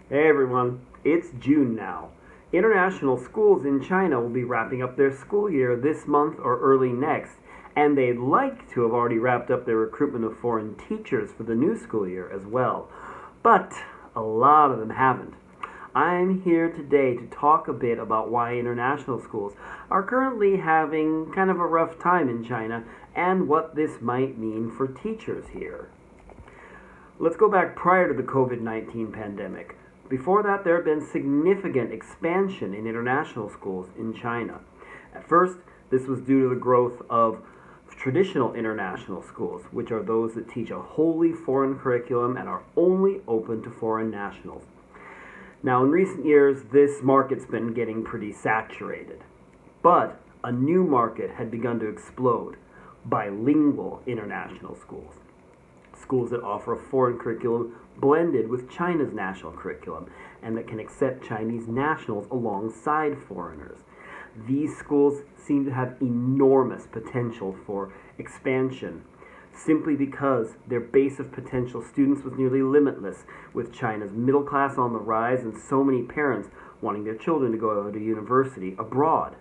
Hey everyone, it's June now. International schools in China will be wrapping up their school year this month or early next, and they'd like to have already wrapped up their recruitment of foreign teachers for the new school year as well. But a lot of them haven't. I'm here today to talk a bit about why international schools are currently having kind of a rough time in China and what this might mean for teachers here. Let's go back prior to the COVID-19 pandemic. Before that, there had been significant expansion in international schools in China. At first, this was due to the growth of traditional international schools, which are those that teach a wholly foreign curriculum and are only open to foreign nationals. Now, in recent years, this market's been getting pretty saturated. But a new market had begun to explode: bilingual international schools. Schools that offer a foreign curriculum blended with China's national curriculum and that can accept Chinese nationals alongside foreigners. These schools seem to have enormous potential for expansion simply because their base of potential students was nearly limitless, with China's middle class on the rise and so many parents wanting their children to go to university abroad.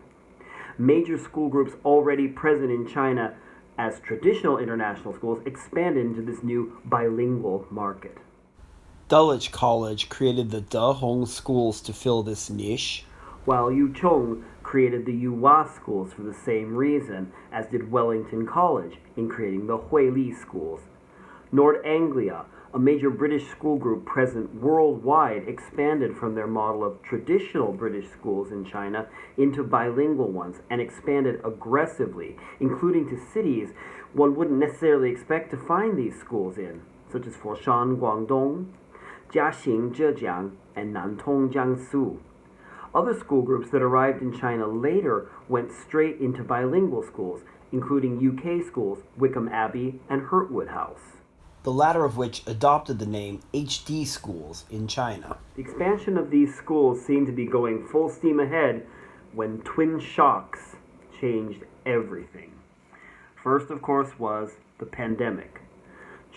Major school groups already present in China as traditional international schools expanded into this new bilingual market. Dulwich College created the De Hong schools to fill this niche, while Yu Chong created the Yuhua schools for the same reason, as did Wellington College in creating the Huili schools. Nord Anglia, a major British school group present worldwide, expanded from their model of traditional British schools in China into bilingual ones and expanded aggressively, including to cities one wouldn't necessarily expect to find these schools in, such as Foshan, Guangdong, Jiaxing, Zhejiang, and Nantong, Jiangsu. Other school groups that arrived in China later went straight into bilingual schools, including UK schools, Wickham Abbey, and Hurtwood House, the latter of which adopted the name HD schools in China. The expansion of these schools seemed to be going full steam ahead when twin shocks changed everything. First, of course, was the pandemic.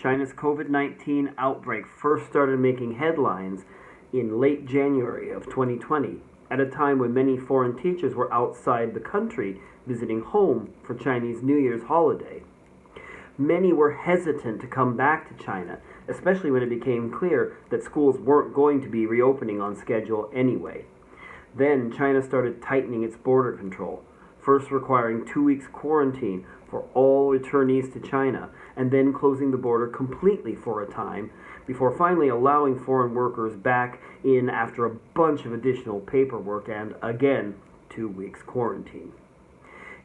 China's COVID-19 outbreak first started making headlines in late January of 2020, at a time when many foreign teachers were outside the country visiting home for Chinese New Year's holiday. Many were hesitant to come back to China, especially when it became clear that schools weren't going to be reopening on schedule anyway. Then China started tightening its border control, first requiring 2 weeks quarantine for all returnees to China, and then closing the border completely for a time, before finally allowing foreign workers back in after a bunch of additional paperwork and, again, 2 weeks quarantine.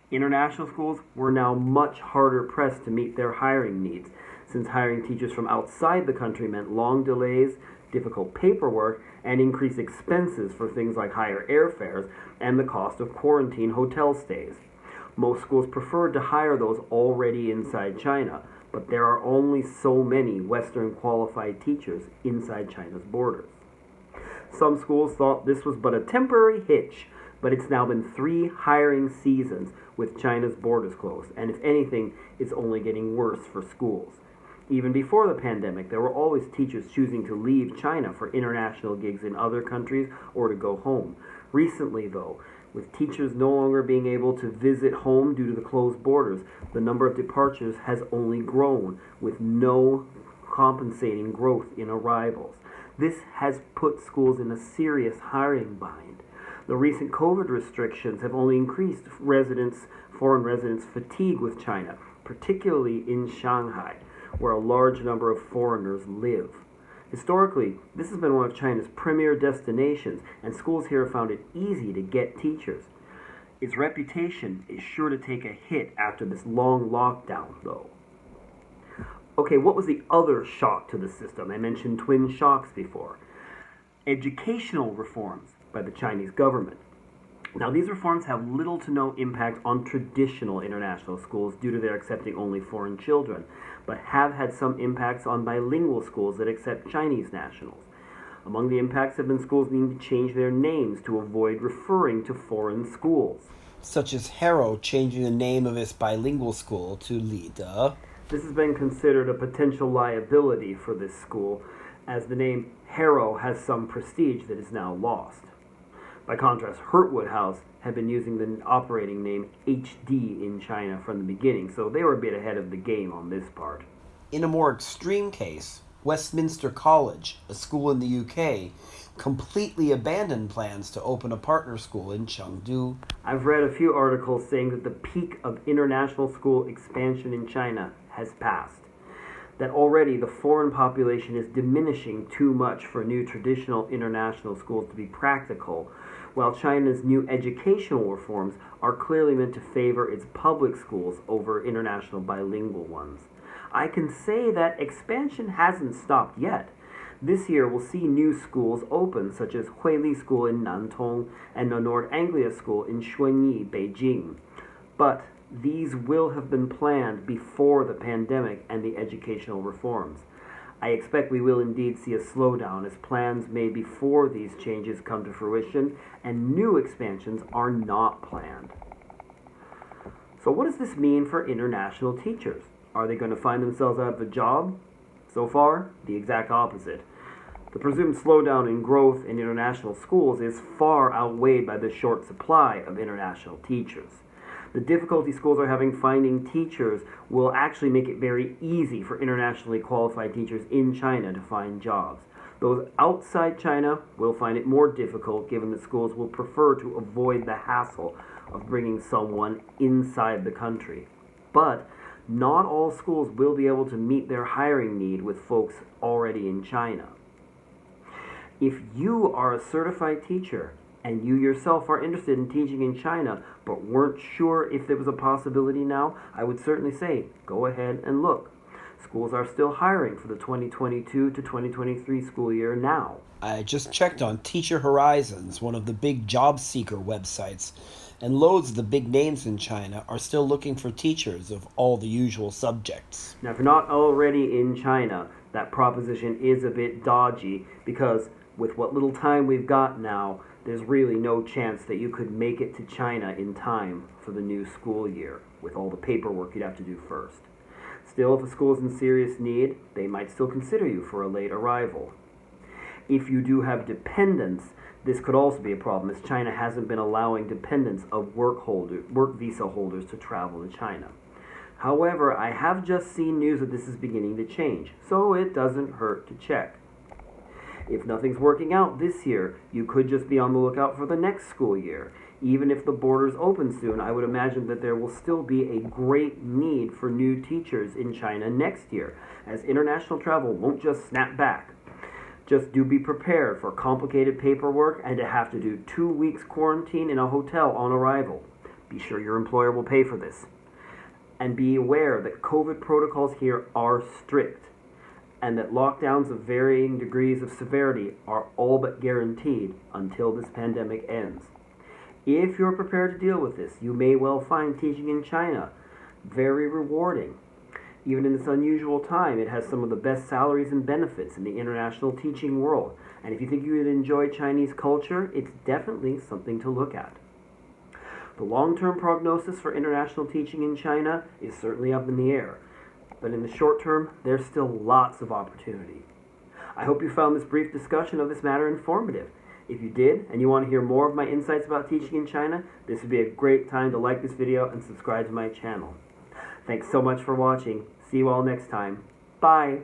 International schools were now much harder pressed to meet their hiring needs, since hiring teachers from outside the country meant long delays, difficult paperwork, and increased expenses for things like higher airfares and the cost of quarantine hotel stays. Most schools preferred to hire those already inside China, but there are only so many Western qualified teachers inside China's borders. Some schools thought this was but a temporary hitch, but it's now been 3 hiring seasons with China's borders closed, and if anything, it's only getting worse for schools. Even before the pandemic, there were always teachers choosing to leave China for international gigs in other countries or to go home. Recently, though, with teachers no longer being able to visit home due to the closed borders, the number of departures has only grown, with no compensating growth in arrivals. This has put schools in a serious hiring bind. The recent COVID restrictions have only increased foreign residents' fatigue with China, particularly in Shanghai, where a large number of foreigners live. Historically, this has been one of China's premier destinations, and schools here have found it easy to get teachers. Its reputation is sure to take a hit after this long lockdown, though. Okay, what was the other shock to the system? I mentioned twin shocks before. Educational reforms by the Chinese government. Now, these reforms have little to no impact on traditional international schools due to their accepting only foreign children, but have had some impacts on bilingual schools that accept Chinese nationals. Among the impacts have been schools needing to change their names to avoid referring to foreign schools, such as Harrow changing the name of its bilingual school to Lida. This has been considered a potential liability for this school, as the name Harrow has some prestige that is now lost. By contrast, Hurtwood House had been using the operating name HD in China from the beginning, so they were a bit ahead of the game on this part. In a more extreme case, Westminster College, a school in the UK, completely abandoned plans to open a partner school in Chengdu. I've read a few articles saying that the peak of international school expansion in China has passed. That already the foreign population is diminishing too much for new traditional international schools to be practical, while China's new educational reforms are clearly meant to favor its public schools over international bilingual ones. I can say that expansion hasn't stopped yet. This year we'll see new schools open, such as Huili School in Nantong and the Nord Anglia School in Shunyi, Beijing. But these will have been planned before the pandemic and the educational reforms. I expect we will indeed see a slowdown as plans made before these changes come to fruition and new expansions are not planned. So what does this mean for international teachers? Are they going to find themselves out of a job? So far, the exact opposite. The presumed slowdown in growth in international schools is far outweighed by the short supply of international teachers. The difficulty schools are having finding teachers will actually make it very easy for internationally qualified teachers in China to find jobs. Those outside China will find it more difficult, given that schools will prefer to avoid the hassle of bringing someone inside the country. But not all schools will be able to meet their hiring need with folks already in China. If you are a certified teacher and you yourself are interested in teaching in China but weren't sure if there was a possibility now, I would certainly say go ahead and look. Schools are still hiring for the 2022 to 2023 school year now. I just checked on Teacher Horizons, one of the big job seeker websites, and loads of the big names in China are still looking for teachers of all the usual subjects. Now, if you're not already in China, that proposition is a bit dodgy because with what little time we've got now, there's really no chance that you could make it to China in time for the new school year, with all the paperwork you'd have to do first. Still, if a school is in serious need, they might still consider you for a late arrival. If you do have dependents, this could also be a problem, as China hasn't been allowing dependents of work visa holders to travel to China. However, I have just seen news that this is beginning to change, so it doesn't hurt to check. If nothing's working out this year, you could just be on the lookout for the next school year. Even if the borders open soon, I would imagine that there will still be a great need for new teachers in China next year, as international travel won't just snap back. Just do be prepared for complicated paperwork and to have to do 2 weeks quarantine in a hotel on arrival. Be sure your employer will pay for this. And be aware that COVID protocols here are strict, and that lockdowns of varying degrees of severity are all but guaranteed until this pandemic ends. If you're prepared to deal with this, you may well find teaching in China very rewarding. Even in this unusual time, it has some of the best salaries and benefits in the international teaching world. And if you think you would enjoy Chinese culture, it's definitely something to look at. The long-term prognosis for international teaching in China is certainly up in the air. But in the short term, there's still lots of opportunity. I hope you found this brief discussion of this matter informative. If you did, and you want to hear more of my insights about teaching in China, this would be a great time to like this video and subscribe to my channel. Thanks so much for watching. See you all next time. Bye!